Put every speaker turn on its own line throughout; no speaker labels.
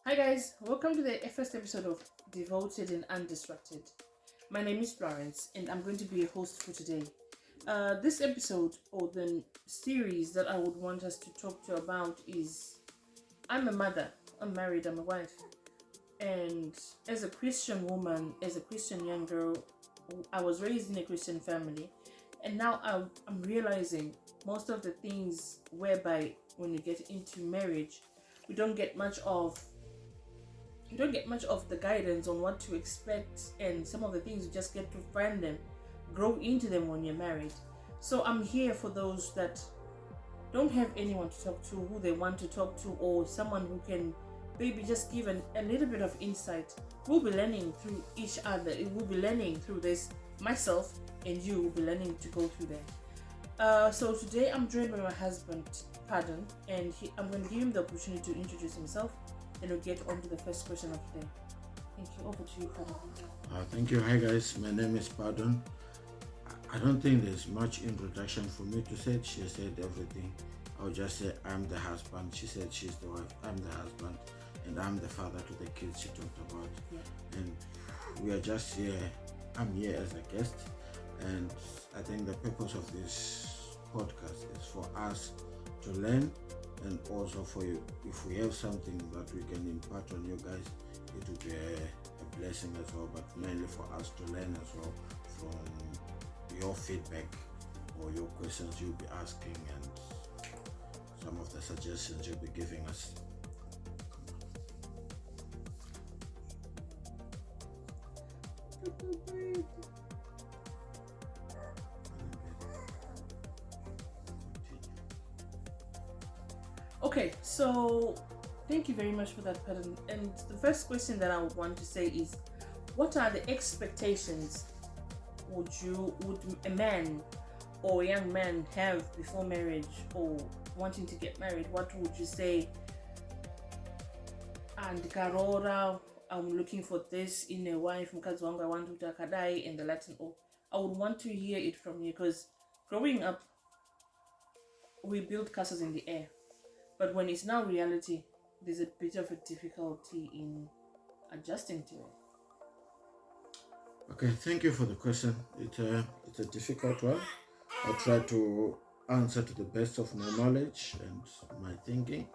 Hi guys, welcome to the first episode of Devoted and Undistracted. My name is Florence and I'm going to be your host for today. This episode or the series that I would want us to talk to about is I'm a mother, I'm married, I'm a wife. And as a Christian woman, as a Christian young girl, I was raised in a Christian family. And now I'm realizing most of the things whereby when you get into marriage, we don't get much of the guidance on what to expect, and some of the things you just get to find them, grow into them when you're married. So I'm here for those that don't have anyone to talk to, who they want to talk to, or someone who can maybe just give a little bit of insight. We'll be learning through each other. We'll be learning through this. Myself and you will be learning to go through that. So today I'm joined by my husband, Pardon, and I'm going to give him the opportunity to introduce himself. Then we'll get on to the first question of today. Thank you. Over to you, Pardon.
Thank you. Hi guys, my name is Pardon. I don't think there's much introduction for me to say. She said everything. I'll just say I'm the husband. She said she's the wife. I'm the husband, and I'm the father to the kids she talked about. Yeah. And we are just here. I'm here as a guest, and I think the purpose of this podcast is for us to learn, and also for you, if we have something that we can impart on you guys, it will be a blessing as well, but mainly for us to learn as well from your feedback or your questions you'll be asking and some of the suggestions you'll be giving us.
Okay, so thank you very much for that, Pardon. And the first question that I would want to say is, what are the expectations would a man or a young man have before marriage or wanting to get married? What would you say? And Karora, I'm looking for this in a wife. Mkazi wangu, I want to takadai in the Latin. Or I would want to hear it from you, because growing up, we build castles in the air. But when it's now reality, there's a bit of a difficulty in adjusting to it.
Okay, thank you for the question. It's a difficult one. I'll try to answer to the best of my knowledge and my thinking.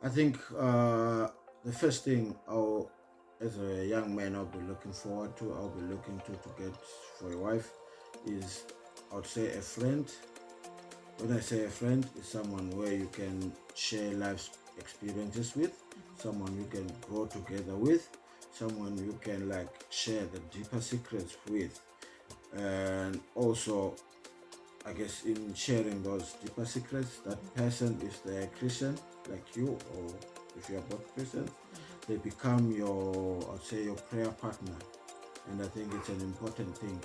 I think the first thing as a young man, I'll be looking forward to, I'll be looking to get for a wife is, I would say, a friend. When I say a friend, is someone where you can share life's experiences with, someone you can grow together with, someone you can share the deeper secrets with. And also, I guess in sharing those deeper secrets, that person, if they're Christian like you, or if you're both Christians, they become your prayer partner. And I think it's an important thing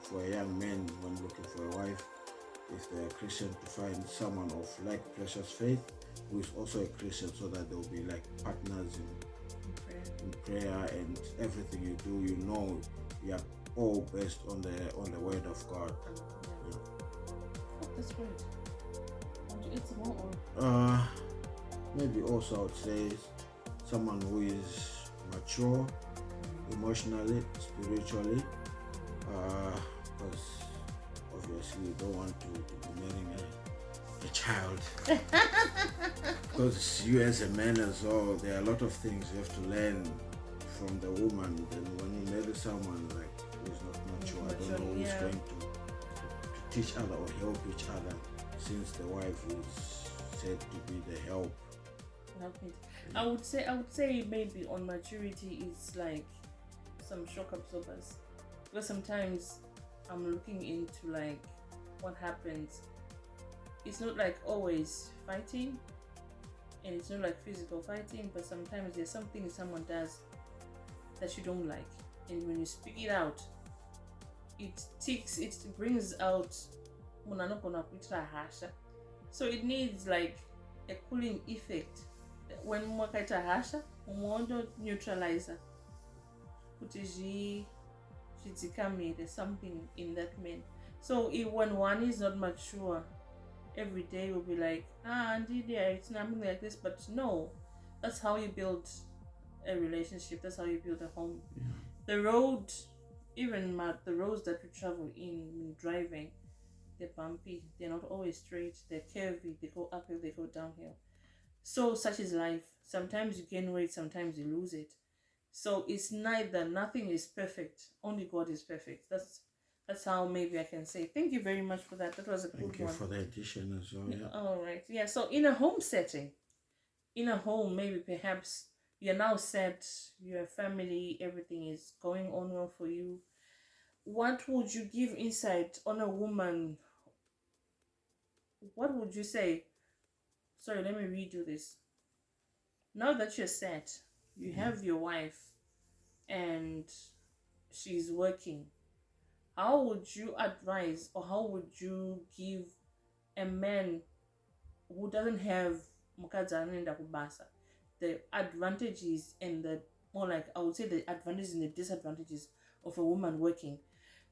for a young man when looking for a wife, if they're Christian, to find someone of like precious faith who is also a Christian, so that they'll be like partners in prayer, and everything you do, you are all based on the word of God.
Yeah. That's great. Want to eat some more? Or?
Maybe also I would say someone who is mature emotionally, spiritually, because obviously you don't want to be marrying a child. Because you as a man as well, there are a lot of things you have to learn from the woman. Then when you marry someone who is not mature, I don't know who's going to teach other or help each other, since the wife is said to be the help.
I would say maybe on maturity it's like some shock absorbers, because sometimes I'm looking into what happens. It's not always fighting, and it's not physical fighting, but sometimes there's something someone does that you don't like, and when you speak it out, it brings out so it needs a cooling effect. When mwakaita hasha umondo neutralizer kuti there's something in that man. So when one is not mature, every day will be indeed, yeah, it's nothing like this, but no, that's how you build a relationship. That's how you build a home.
Yeah.
The road, even the roads that we travel in when driving, they're bumpy. They're not always straight. They're curvy. They go uphill. They go downhill. So such is life. Sometimes you gain weight. Sometimes you lose it. So it's neither. Nothing is perfect. Only God is perfect. That's how maybe I can say. Thank you very much for that. That was a good one.
Thank you for the addition as well. Yeah.
All right. Yeah. So in a home setting, in a home, maybe perhaps you're now set, your family, everything is going on well for you. What would you give insight on a woman? What would you say? Sorry, let me redo this. Now that you're set, you have your wife and she's working. How would you advise or how would you give a man who doesn't have the advantages and the more like I would say the advantages and the disadvantages of a woman working?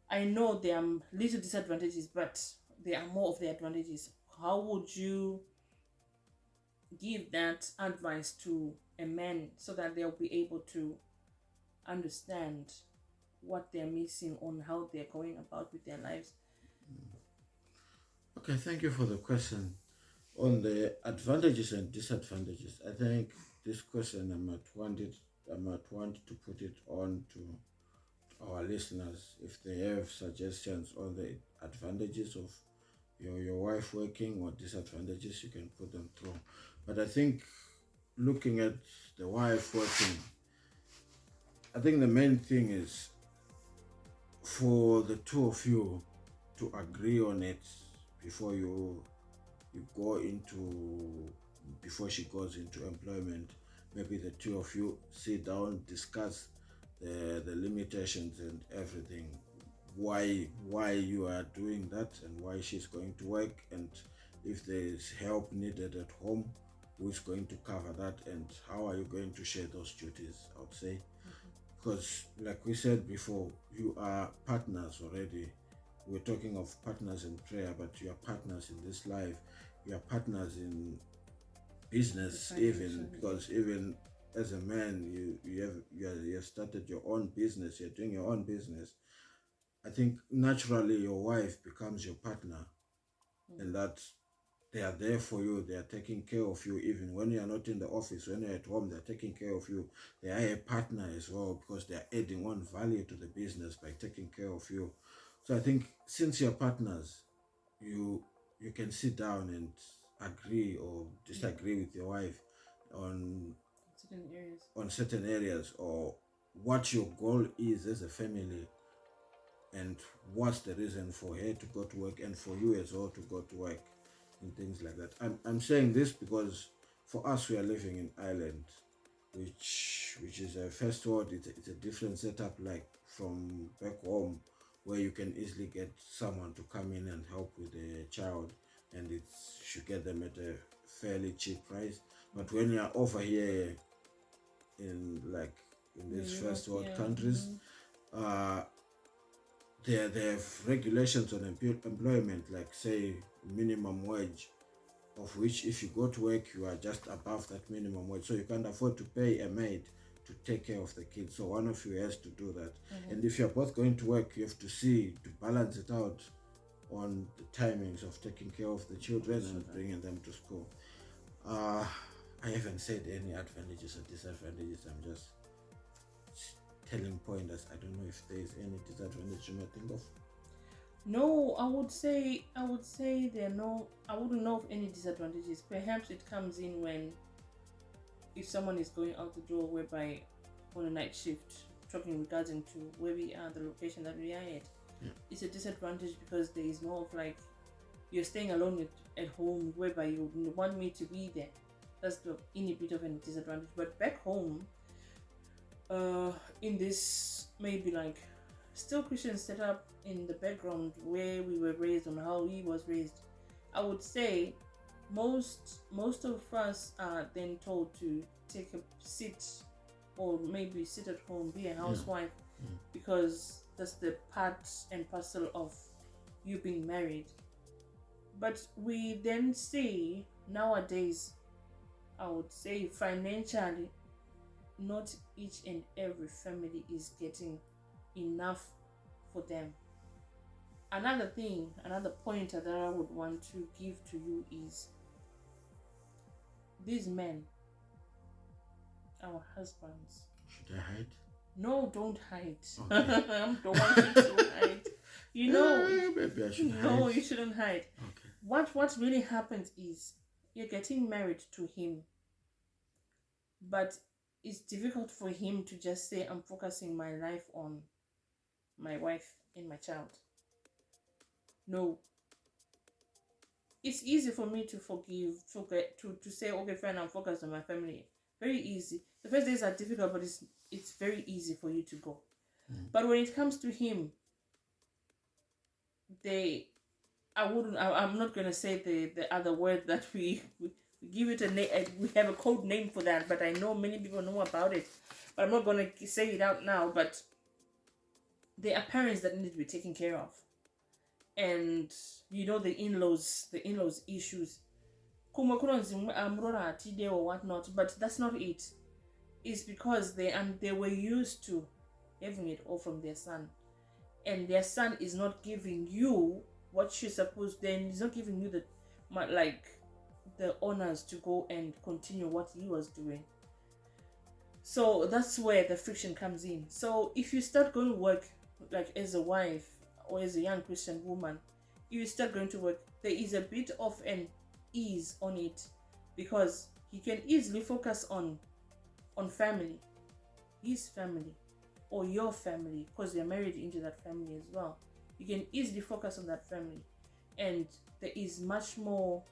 I know there are little disadvantages, but there are more of the advantages. How would you give that advice to a man so that they'll be able to understand what they're missing on how they're going about with their lives?
Okay, thank you for the question. On the advantages and disadvantages, I think this question I might want to put it on to our listeners if they have suggestions on the advantages of your wife working or disadvantages, you can put them through. But I think looking at the wife working, I think the main thing is for the two of you to agree on it before you go into before she goes into employment. Maybe the two of you sit down, discuss the limitations and everything, why you are doing that and why she's going to work, and if there's help needed at home, who's going to cover that, and how are you going to share those duties, I would say. Because like we said before, you are partners already. We're talking of partners in prayer, but you are partners in this life. You are partners in business, even because even as a man, you have started your own business. You're doing your own business. I think naturally your wife becomes your partner, and that they are there for you. They are taking care of you even when you are not in the office. When you're at home, they're taking care of you. They are a partner as well because they are adding on value to the business by taking care of you. So I think since you're partners, you you can sit down and agree or disagree with your wife on
Certain areas.
certain areas, or what your goal is as a family, and what's the reason for her to go to work and for you as well to go to work, and things like that. I'm saying this because for us, we are living in Ireland, which is a first world. It's a different setup, like from back home, where you can easily get someone to come in and help with a child, and you get them at a fairly cheap price. But when you are over here in these first world countries, uh, they have regulations on employment, like say minimum wage, of which if you go to work you are just above that minimum wage, so you can't afford to pay a maid to take care of the kids, so one of you has to do that. And if you're both going to work, you have to see to balance it out on the timings of taking care of the children and bringing them to school. I haven't said any advantages or disadvantages. I'm just telling pointers. I don't know if there's any disadvantage you might think of.
No, I would say there are no. I wouldn't know of any disadvantages. Perhaps it comes in when if someone is going out the door, whereby on a night shift, talking regarding to where we are, the location that we are at, it's a disadvantage because there is more of like you're staying alone at home, whereby you want me to be there. That's the any bit of a disadvantage. But back home, in this maybe like still Christian setup in the background where we were raised on how he was raised, I would say most of us are then told to take a sit or maybe sit at home, be a housewife, because that's the part and parcel of you being married. But we then say nowadays, I would say financially, not each and every family is getting enough for them. Another thing, another pointer that I would want to give to you is these men, our husbands.
Should I hide?
No, don't hide.
Okay.
I don't want you to hide. You know,
Maybe I should hide.
no, you shouldn't hide.
Okay.
What really happens is you're getting married to him, but it's difficult for him to just say, I'm focusing my life on my wife and my child. No. It's easy for me to forget, to say, okay, fine, I'm focused on my family. Very easy. The first days are difficult, but it's very easy for you to go. But when it comes to him, I'm not gonna say the other word that we give it a name. We have a code name for that, but I know many people know about it. But I'm not gonna say it out now. But there are parents that need to be taken care of, and the in-laws issues. Or whatnot, but that's not it. It's because they were used to having it all from their son, and their son is not giving you what you're supposed. Then he's not giving you the honors to go and continue what he was doing. So that's where the friction comes in. So if you start going to work, like as a wife or as a young Christian woman, you start going to work, there is a bit of an ease on it, because he can easily focus on family, his family, or your family, because you're married into that family as well. You can easily focus on that family, and there is much more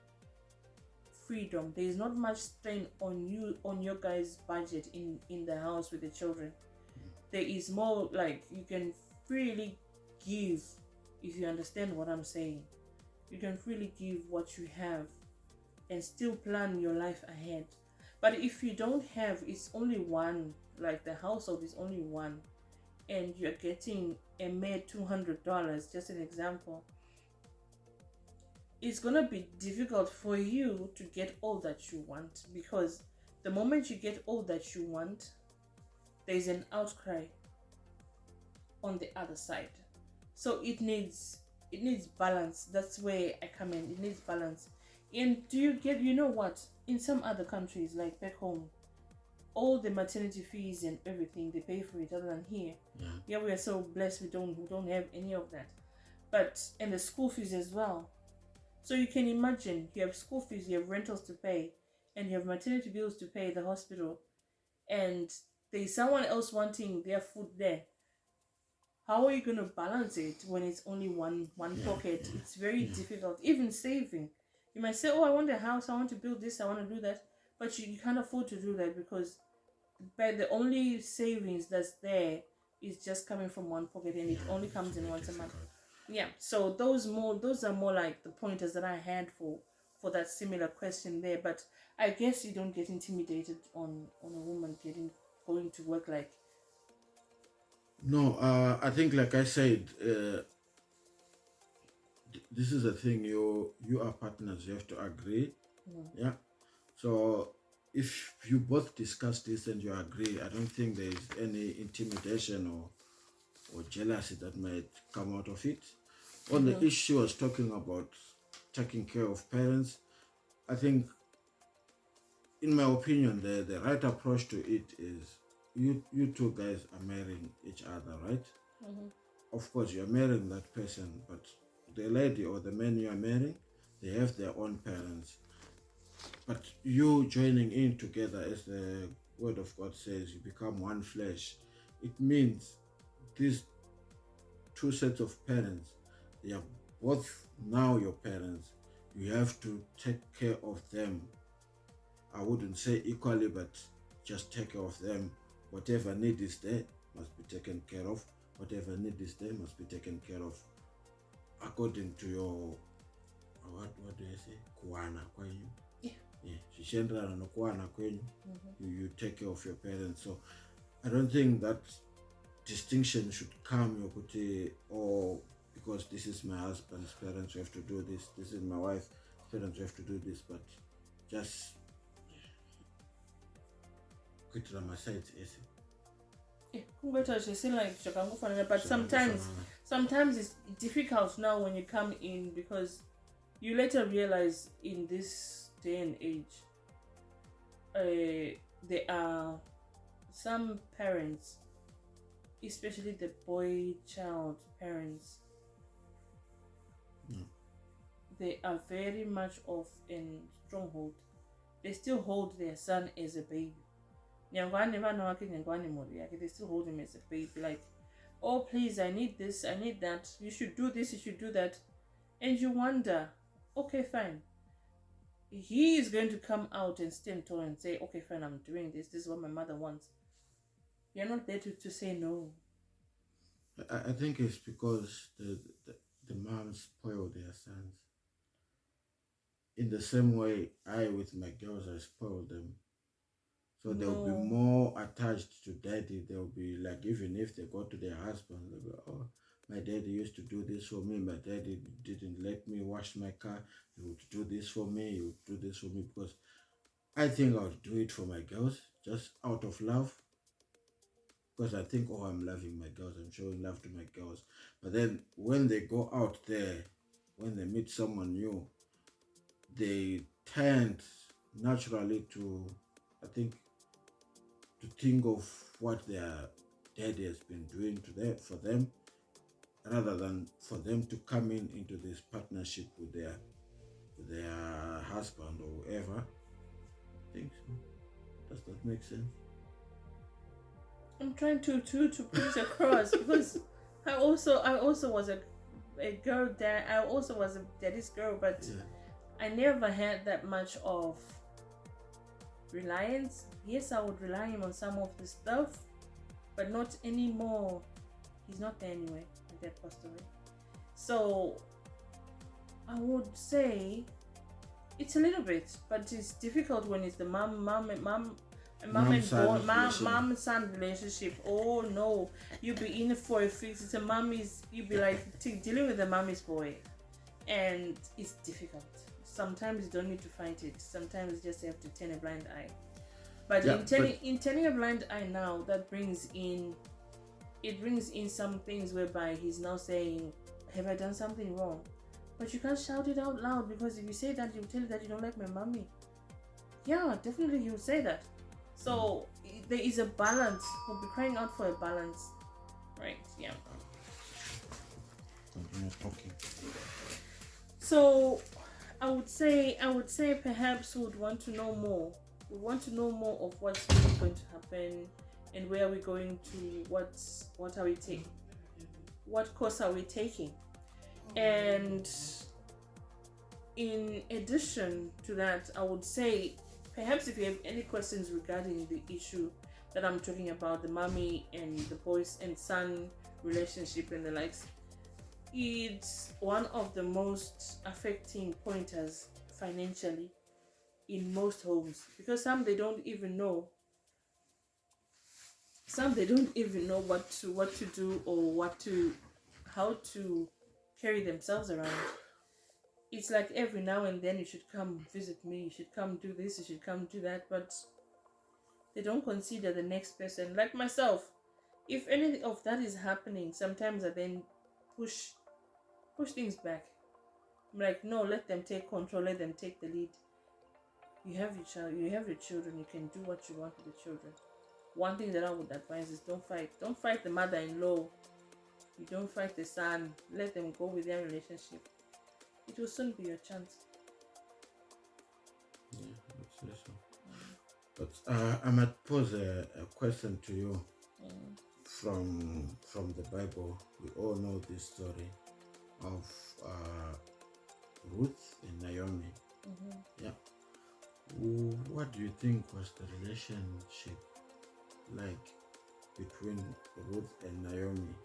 freedom. There is not much strain on you, on your guys' budget in the house with the children. There is more, like, you can freely give, if you understand what I'm saying. You can freely give what you have and still plan your life ahead. But if you don't have, it's only one, like the household is only one, and you're getting a mere $200, just an example, it's gonna be difficult for you to get all that you want, because the moment you get all that you want, there's an outcry on the other side. So it needs balance. That's where I come in. It needs balance. And do you get, what? In some other countries, like back home, all the maternity fees and everything, they pay for it, other than here. Yeah, we are so blessed we don't have any of that. But, and the school fees as well. So you can imagine, you have school fees, you have rentals to pay, and you have maternity bills to pay, the hospital, and there's someone else wanting their food there. How are you going to balance it when it's only one pocket? It's very difficult. Even saving, you might say, oh, I want a house, I want to build this, I want to do that, but you can't afford to do that, because the only savings that's there is just coming from one pocket, and it only comes in once a month. Yeah, so those are more like the pointers that I had for that similar question there. But I guess you don't get intimidated on a woman going to work, like.
No, I think, like I said, this is a thing. You are partners. You have to agree. Yeah. So if you both discuss this and you agree, I don't think there is any intimidation or jealousy that might come out of it. On the issue I was talking about taking care of parents, I think, in my opinion, the right approach to it is you two guys are marrying each other, right? Of course, you're marrying that person, but the lady or the man you are marrying, they have their own parents. But you joining in together, as the word of God says, you become one flesh. It means these two sets of parents, they are both now your parents. You have to take care of them. I wouldn't say equally, but just take care of them. Whatever need is there must be taken care of. Whatever need is there must be taken care of according to your, what do I say? Kuana kwenyu. Yeah. You take care of your parents. So I don't think that distinction should come, or because this is my husband's parents, you have to do this. This is my wife's parents, you have to do this. But just kuitira masaidzi ese.
But sometimes it's difficult now when you come in, because you later realize in this day and age, there are some parents, especially the boy child parents, they are very much of a stronghold. They still hold their son as a baby. They still hold him as a baby, like, oh please, I need this, I need that, you should do this, you should do that. And you wonder, okay, fine, he is going to come out and stand tall and say, okay, fine, I'm doing this is what my mother wants. You're not there to say no.
I think it's because the moms spoil their sons. In the same way, I, with my girls, I spoil them. So they'll be more attached to daddy. They'll be like, even if they go to their husband, they'll go, oh, my daddy used to do this for me. My daddy didn't let me wash my car. He would do this for me. He would do this for me, because I think I would do it for my girls just out of love. Because I think, oh, I'm loving my girls. I'm showing love to my girls. But then when they go out there, when they meet someone new, they tend naturally to, I think of what their daddy has been doing for them, rather than for them to come into this partnership with their husband or whoever. I think so. Does that make sense?
I'm trying to put it across because I also was a girl dad. I also was a daddy's girl, but I never had that much of reliance. Yes, I would rely him on some of the stuff, but not anymore. He's not there anyway. My dad passed away. So I would say it's a little bit, but it's difficult when it's the mom and son relationship. Oh no, you be in it for a fix. It's a mommy's. You be like dealing with the mommy's boy, and it's difficult. Sometimes you don't need to fight it. Sometimes you just have to turn a blind eye. But in turning a blind eye now, that brings in some things whereby he's now saying, have I done something wrong? But you can't shout it out loud, because if you say that, he'll tell you that you don't like my mommy. Yeah, definitely he'll say that. So there is a balance. We'll be crying out for a balance. Right, yeah.
Continue talking.
So I would say perhaps we would want to know more. We want to know more of what's really going to happen, and where are we going to, what are we taking, what course are we taking. And in addition to that, I would say perhaps if you have any questions regarding the issue that I'm talking about, the mommy and the boys and son relationship and the likes, it's one of the most affecting pointers financially in most homes, because some they don't even know what to do, or how to carry themselves around. It's like every now and then, you should come visit me, you should come do this, you should come do that, but they don't consider the next person. Like myself, if anything of that is happening, sometimes I then push things back. I'm like, no, let them take control, let them take the lead. You have your child, you have your children, you can do what you want with the children. One thing that I would advise is don't fight the mother-in-law. You don't fight the son. Let them go with their relationship. It will soon be your chance.
Yeah, I'd say so. But I might pose a question to you from the Bible. We all know this story of Ruth and Naomi. Yeah. What do you think was the relationship like between Ruth and Naomi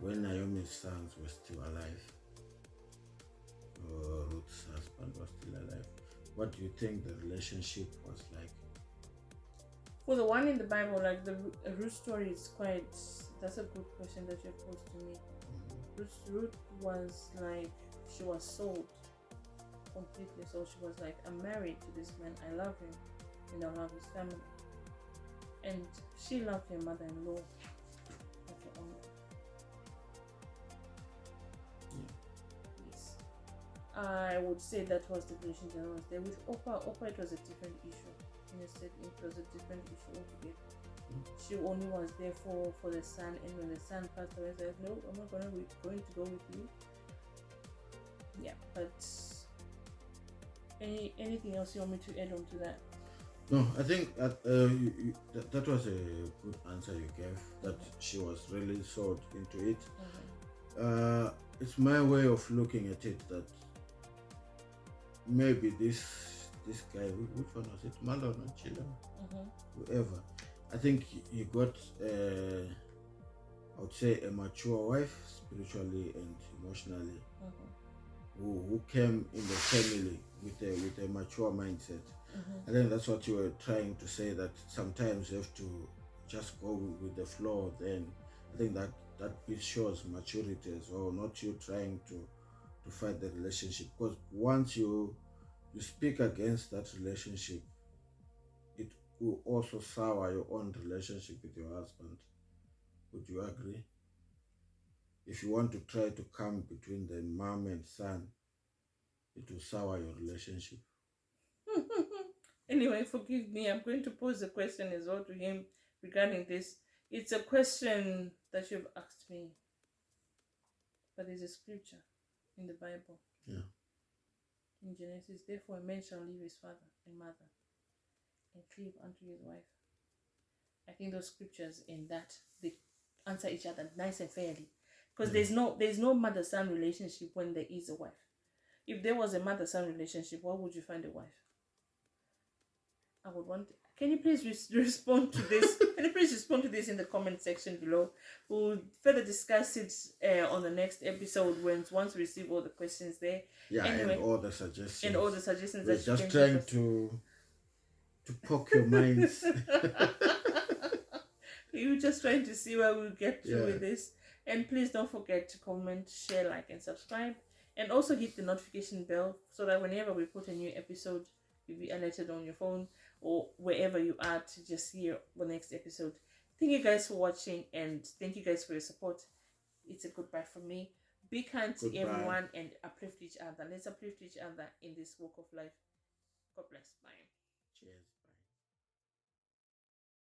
when Naomi's sons were still alive? Or Ruth's husband was still alive? What do you think the relationship was like?
For the one in the Bible, like the Ruth story is that's a good question that you have posed to me. Ruth was like, she was sold completely. So she was like, I'm married to this man, I love him, and I love his family. And she loved her mother-in-law like her own. Yes. I would say that was the relationship that was there. With Opa, it was a different issue. Instead, it was a different issue altogether. She only was there for the son, and when the son passed away, I said, no, I'm not going to go with you. Yeah, but anything else you want me to add on to that?
No, I think that that was a good answer you gave. That she was really sold into it. It's my way of looking at it that maybe this guy, which one was it, Malon or Chila, whoever. I think he got, I would say, a mature wife, spiritually and emotionally, who came in the family with a mature mindset. I think that's what you were trying to say, that sometimes you have to just go with the flow. Then I think that bit shows maturity as well, not you trying to fight the relationship. Because once you speak against that relationship, it will also sour your own relationship with your husband. Would you agree? If you want to try to come between the mom and son, it will sour your relationship.
Anyway, forgive me. I'm going to pose a question as well to him regarding this. It's a question that you've asked me, but there's a scripture in the Bible.
Yeah.
In Genesis, therefore a man shall leave his father and mother and cleave unto his wife. I think those scriptures in that they answer each other nice and fairly, because there's no mother-son relationship when there is a wife. If there was a mother-son relationship, why would you find a wife? I would want. Can you please respond to this? Can you please respond to this in the comment section below? We'll further discuss it on the next episode once we receive all the questions there.
Yeah, anyway, and all the suggestions.
And all the suggestions
We're
that
just trying to poke your minds.
You're just trying to see where we'll get through with this. And please don't forget to comment, share, like, and subscribe. And also hit the notification bell so that whenever we put a new episode, you'll be alerted on your phone or wherever you are to just hear the next episode. Thank you guys for watching, and thank you guys for your support. It's a goodbye from me. Be kind to everyone and uplift each other. Let's uplift each other in this walk of life. God bless. Bye.
Cheers.